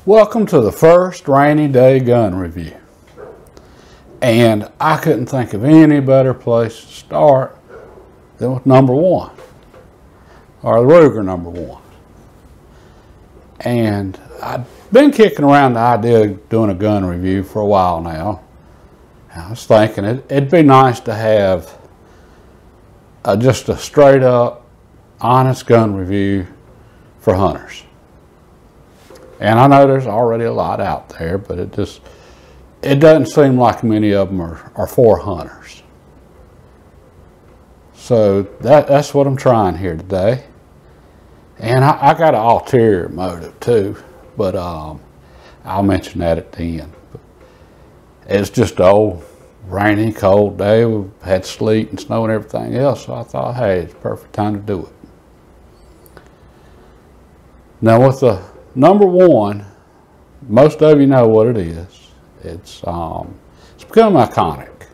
Welcome to the first rainy day gun review. And I couldn't think of any better place to start than with number one, or the Ruger No1. And I've been kicking around the idea of doing a gun review for a while now. I was thinking it'd be nice to have just a straight up, honest gun review for hunters. And I know there's already a lot out there, but it doesn't seem like many of them are for hunters. So that's what I'm trying here today. And I got an ulterior motive too, but I'll mention that at the end. It's just an old rainy, cold day. We've had sleet and snow and everything else, so I thought, hey, it's the perfect time to do it. Now with the number one, most of you know what it is. It's become iconic.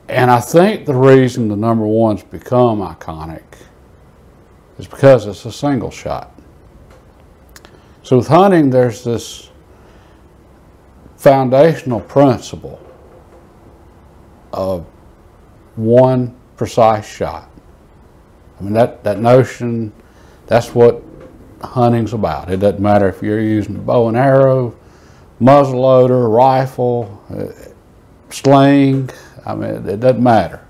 And I think the reason the number one's become iconic is because it's a single shot. So with hunting, there's this foundational principle of one precise shot. I mean, that notion, that's what hunting's about. It doesn't matter if you're using a bow and arrow, muzzleloader, rifle, sling. I mean, it doesn't matter.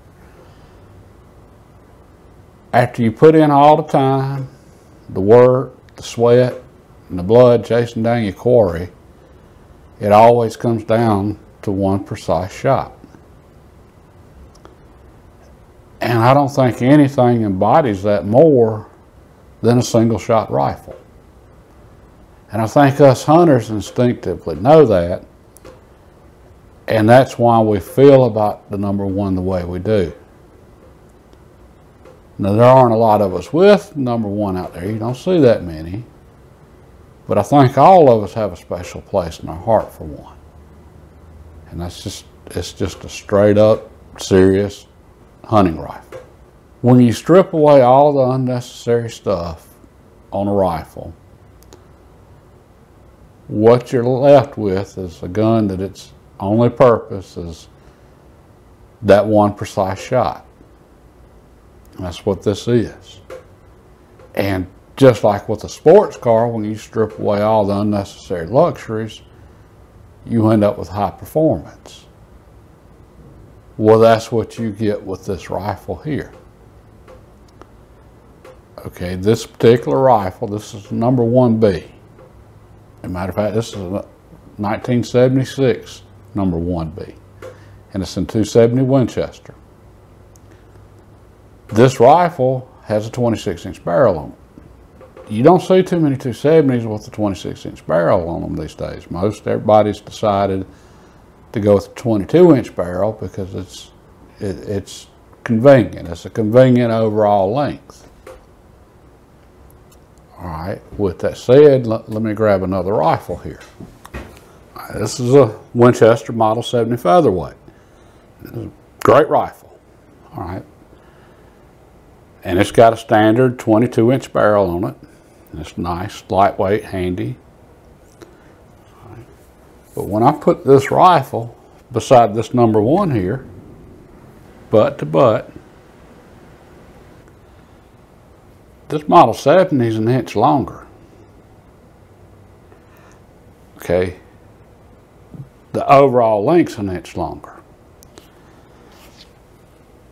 After you put in all the time, the work, the sweat, and the blood chasing down your quarry, it always comes down to one precise shot. And I don't think anything embodies that more than a single shot rifle. And I think us hunters instinctively know that, and that's why we feel about the number one the way we do. Now, there aren't a lot of us with number one out there. You don't see that many. But I think all of us have a special place in our heart for one. And it's just a straight up, serious hunting rifle. When you strip away all the unnecessary stuff on a rifle, what you're left with is a gun that its only purpose is that one precise shot. And that's what this is. And just like with a sports car, when you strip away all the unnecessary luxuries, you end up with high performance. Well, that's what you get with this rifle here. Okay, this particular rifle, this is number 1B. As a matter of fact, this is a 1976 number 1B, and it's in 270 Winchester. This rifle has a 26-inch barrel on it. You don't see too many 270s with a 26-inch barrel on them these days. Everybody's decided to go with a 22-inch barrel because it's convenient. It's a convenient overall length. All right, with that said, let me grab another rifle here. Right, this is a Winchester Model 70 Featherweight. It's a great rifle, all right. And it's got a standard 22-inch barrel on it. It's nice, lightweight, handy. All right. But when I put this rifle beside this number one here, butt to butt, this Model 70 is an inch longer. Okay, the overall length's an inch longer.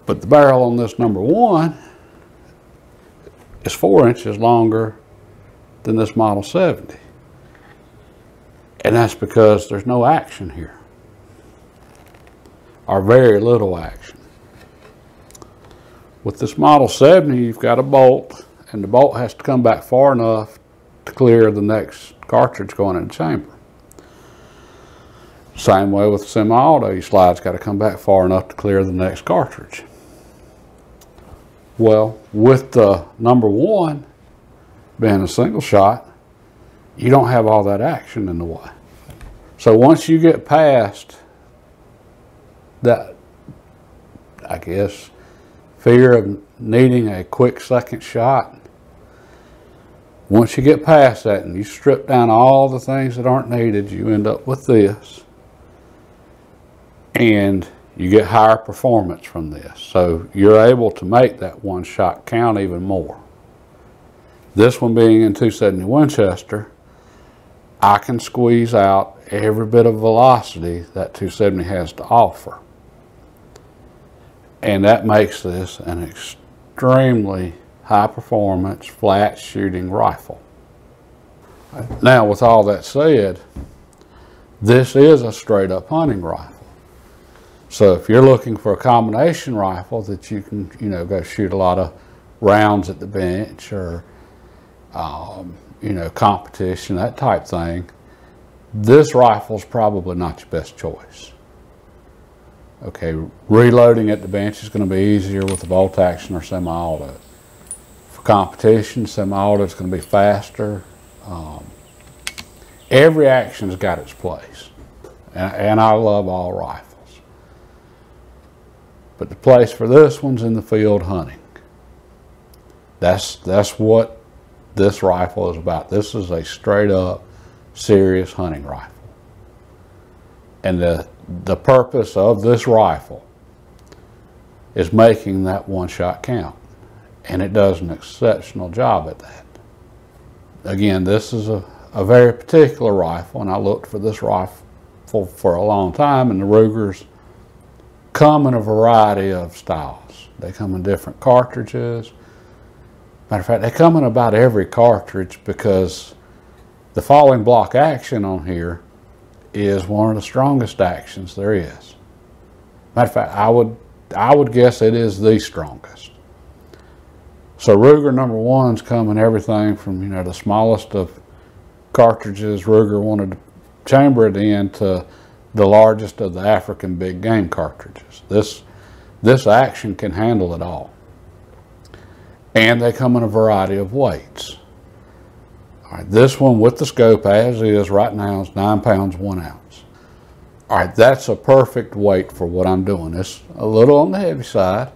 But the barrel on this number one is 4 inches longer than this Model 70. And that's because there's no action here, or very little action. With this Model 70, you've got a bolt, and the bolt has to come back far enough to clear the next cartridge going in the chamber. Same way with the semi-auto, your slide's got to come back far enough to clear the next cartridge. Well, with the number one being a single shot, you don't have all that action in the way. So once you get past that, I guess, fear of needing a quick second shot, Once you get past that and you strip down all the things that aren't needed, you end up with this. And you get higher performance from this. So you're able to make that one shot count even more. This one being in 270 Winchester, I can squeeze out every bit of velocity that 270 has to offer. And that makes this an extremely high performance, flat shooting rifle. Now, with all that said, this is a straight up hunting rifle. So if you're looking for a combination rifle that you can, go shoot a lot of rounds at the bench or, competition, that type thing, this rifle's probably not your best choice. Okay, reloading at the bench is going to be easier with a bolt action or semi-auto. For competition, semi-auto is going to be faster. Every action's got its place, and I love all rifles. But the place for this one's in the field hunting. That's what this rifle is about. This is a straight up, serious hunting rifle. And the purpose of this rifle is making that one shot count. And it does an exceptional job at that. Again, this is a very particular rifle, and I looked for this rifle for a long time, and the Rugers come in a variety of styles. They come in different cartridges. Matter of fact, they come in about every cartridge because the falling block action on here is one of the strongest actions there is. Matter of fact, I would guess it is the strongest. So Ruger No1's come in everything from, the smallest of cartridges Ruger wanted to chamber it in to the largest of the African big game cartridges. This action can handle it all. And they come in a variety of weights. All right, this one with the scope as is right now is 9 pounds, 1 ounce. All right, that's a perfect weight for what I'm doing. It's a little on the heavy side,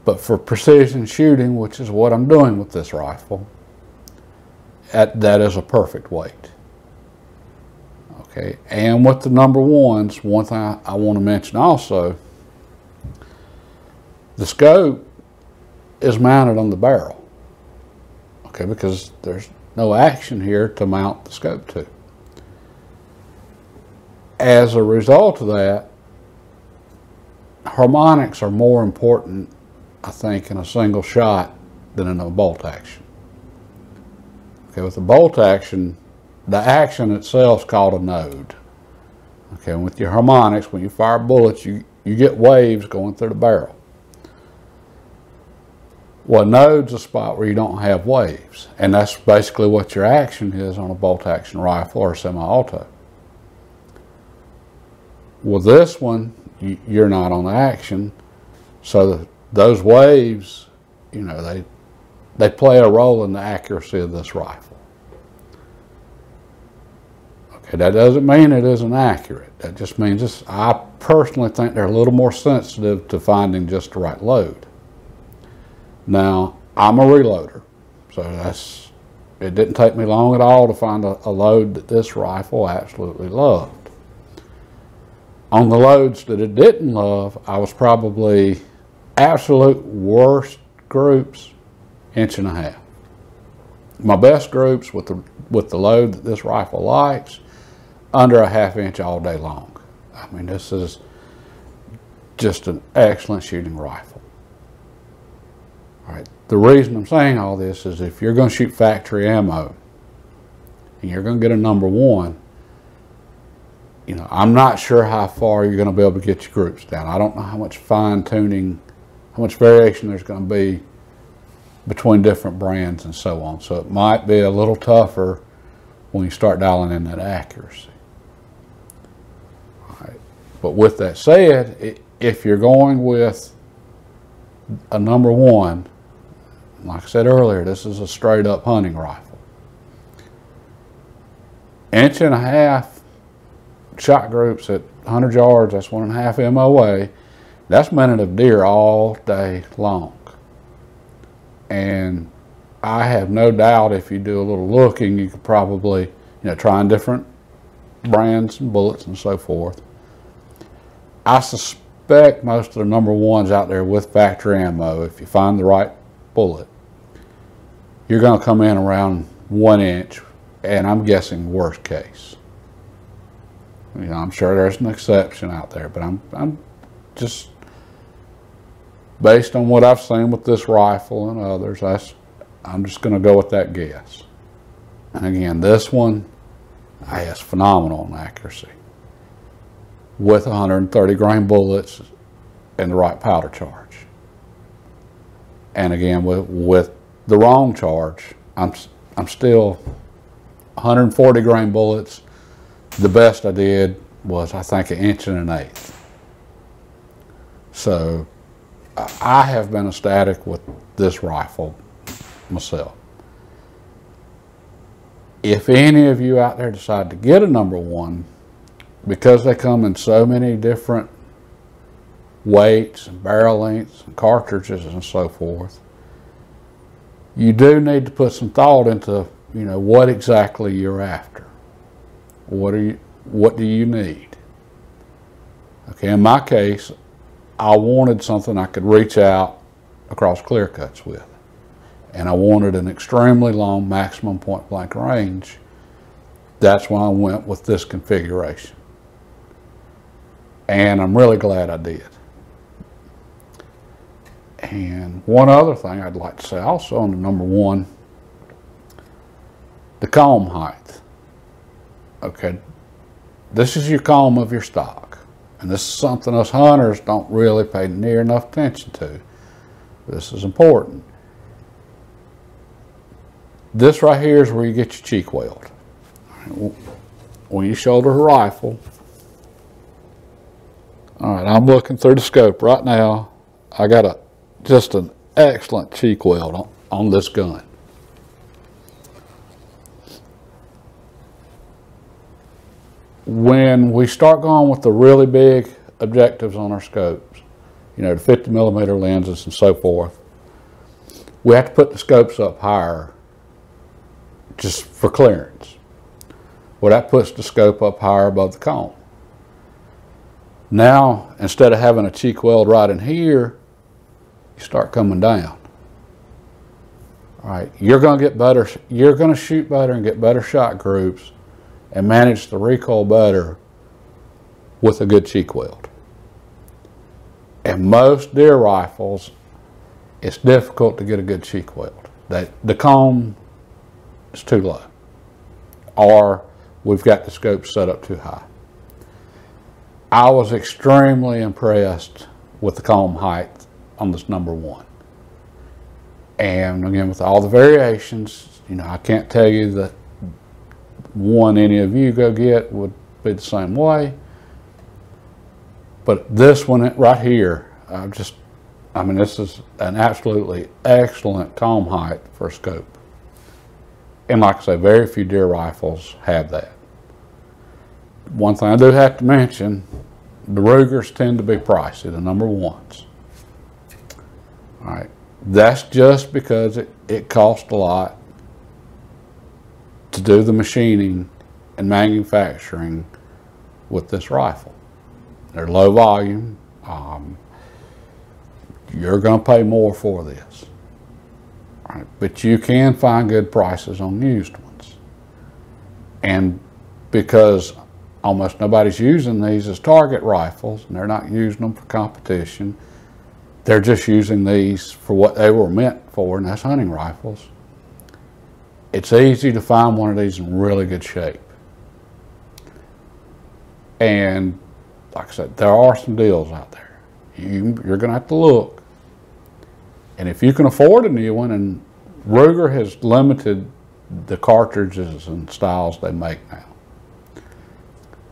but for precision shooting, which is what I'm doing with this rifle, that is a perfect weight. Okay, and with the No1s, one thing I want to mention also, the scope is mounted on the barrel. Okay, because there's no action here to mount the scope to. As a result of that, harmonics are more important, I think, in a single shot than in a bolt action. Okay, with the bolt action, the action itself is called a node. Okay, and with your harmonics, when you fire bullets, you get waves going through the barrel. Well, a node's a spot where you don't have waves, and that's basically what your action is on a bolt action rifle or semi-auto. With this one, you're not on the action, so those waves, they play a role in the accuracy of this rifle. Okay, that doesn't mean it isn't accurate. That just means I personally think they're a little more sensitive to finding just the right load. Now, I'm a reloader, so it didn't take me long at all to find a load that this rifle absolutely loved. On the loads that it didn't love, I was probably absolute worst groups, 1.5 inches. My best groups with the load that this rifle likes, under a 1/2 inch all day long. I mean, this is just an excellent shooting rifle. All right, the reason I'm saying all this is if you're going to shoot factory ammo and you're going to get a No1, I'm not sure how far you're going to be able to get your groups down. I don't know how much fine tuning, how much variation there's going to be between different brands and so on. So it might be a little tougher when you start dialing in that accuracy. All right. But with that said, if you're going with a No1, like I said earlier, this is a straight up hunting rifle. 1.5 inch shot groups at 100 yards, that's 1.5 MOA. That's minute of deer all day long. And I have no doubt if you do a little looking, you could probably, trying different brands and bullets and so forth. I suspect most of the #1s out there with factory ammo, if you find the right bullet, you're going to come in around 1 inch, and I'm guessing worst case. I'm sure there's an exception out there, but I'm just, based on what I've seen with this rifle and others, I'm just going to go with that guess. And again, this one has phenomenal in accuracy with 130 grain bullets and the right powder charge. And again, with the wrong charge, I'm still 140 grain bullets. The best I did was, I think, 1 1/8 inches. So I have been ecstatic with this rifle myself. If any of you out there decide to get a #1, because they come in so many different weights and barrel lengths and cartridges and so forth, you do need to put some thought into, what exactly you're after. What do you need? Okay, in my case, I wanted something I could reach out across clear cuts with. And I wanted an extremely long maximum point blank range. That's why I went with this configuration. And I'm really glad I did. And one other thing I'd like to say also on the #1, the comb height. Okay, this is your comb of your stock. And this is something us hunters don't really pay near enough attention to. This is important. This right here is where you get your cheek weld. When you shoulder a rifle, all right, I'm looking through the scope right now. I got just an excellent cheek weld on this gun. When we start going with the really big objectives on our scopes, the 50mm lenses and so forth, we have to put the scopes up higher just for clearance. Well, that puts the scope up higher above the comb. Now, instead of having a cheek weld right in here, you start coming down. All right, you're going to get better. You're going to shoot better and get better shot groups and manage the recoil better with a good cheek weld. And most deer rifles, it's difficult to get a good cheek weld. The comb is too low, or we've got the scope set up too high. I was extremely impressed with the comb height on this #1. And again, with all the variations, I can't tell you that one any of you go get would be the same way. But this one right here, this is an absolutely excellent comb height for a scope. And like I say, very few deer rifles have that. One thing I do have to mention, the Rugers tend to be pricey, the #1s. All right, that's just because it costs a lot to do the machining and manufacturing with this rifle. They're low volume. You're going to pay more for this. All right, but you can find good prices on used ones. And because almost nobody's using these as target rifles, and they're not using them for competition, they're just using these for what they were meant for, and that's hunting rifles. It's easy to find one of these in really good shape. And like I said, there are some deals out there. You're going to have to look. And if you can afford a new one, and Ruger has limited the cartridges and styles they make now.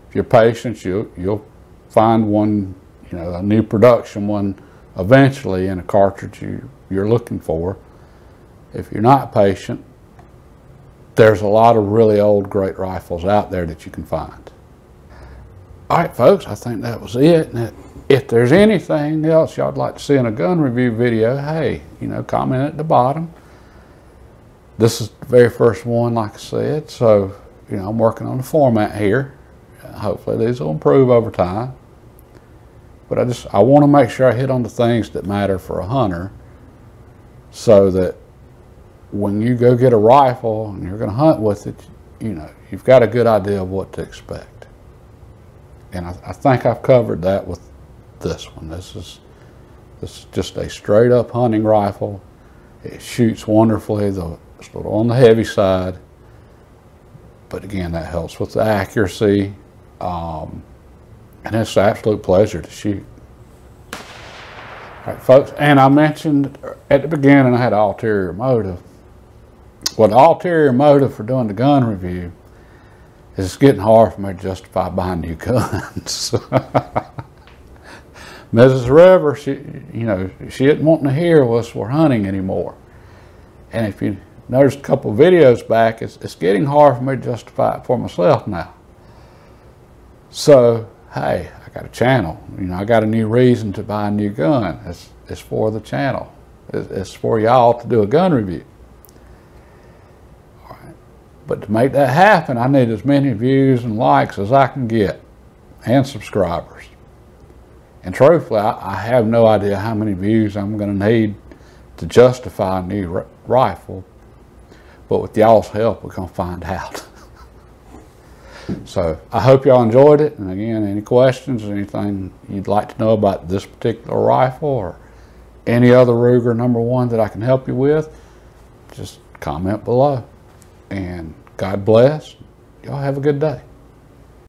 If you're patient, you'll find one, a new production one eventually in a cartridge you're looking for. If you're not patient, there's a lot of really old great rifles out there that you can find. All right, folks, I think that was it. And if there's anything else y'all'd like to see in a gun review video, hey, comment at the bottom. This is the very first one, like I said, so, you know, I'm working on the format here. Hopefully these will improve over time. But I want to make sure I hit on the things that matter for a hunter, so that when you go get a rifle and you're going to hunt with it, you know, you've got a good idea of what to expect. And I think I've covered that with this one. This is just a straight up hunting rifle. It shoots wonderfully, though it's a little on the heavy side. But again, that helps with the accuracy. And it's an absolute pleasure to shoot. All right, folks, and I mentioned at the beginning I had an ulterior motive. Well, the ulterior motive for doing the gun review is it's getting hard for me to justify buying new guns. Mrs. River, she didn't want to hear us we're hunting anymore. And if you noticed a couple of videos back, it's getting hard for me to justify it for myself now. So, hey, I got a channel. You know, I got a new reason to buy a new gun. It's for the channel. It's for y'all to do a gun review. All right. But to make that happen, I need as many views and likes as I can get, and subscribers. And truthfully, I have no idea how many views I'm going to need to justify a new rifle. But with y'all's help, we're going to find out. So I hope y'all enjoyed it. And again, any questions or anything you'd like to know about this particular rifle or any other Ruger No1 that I can help you with, just comment below. And God bless. Y'all have a good day.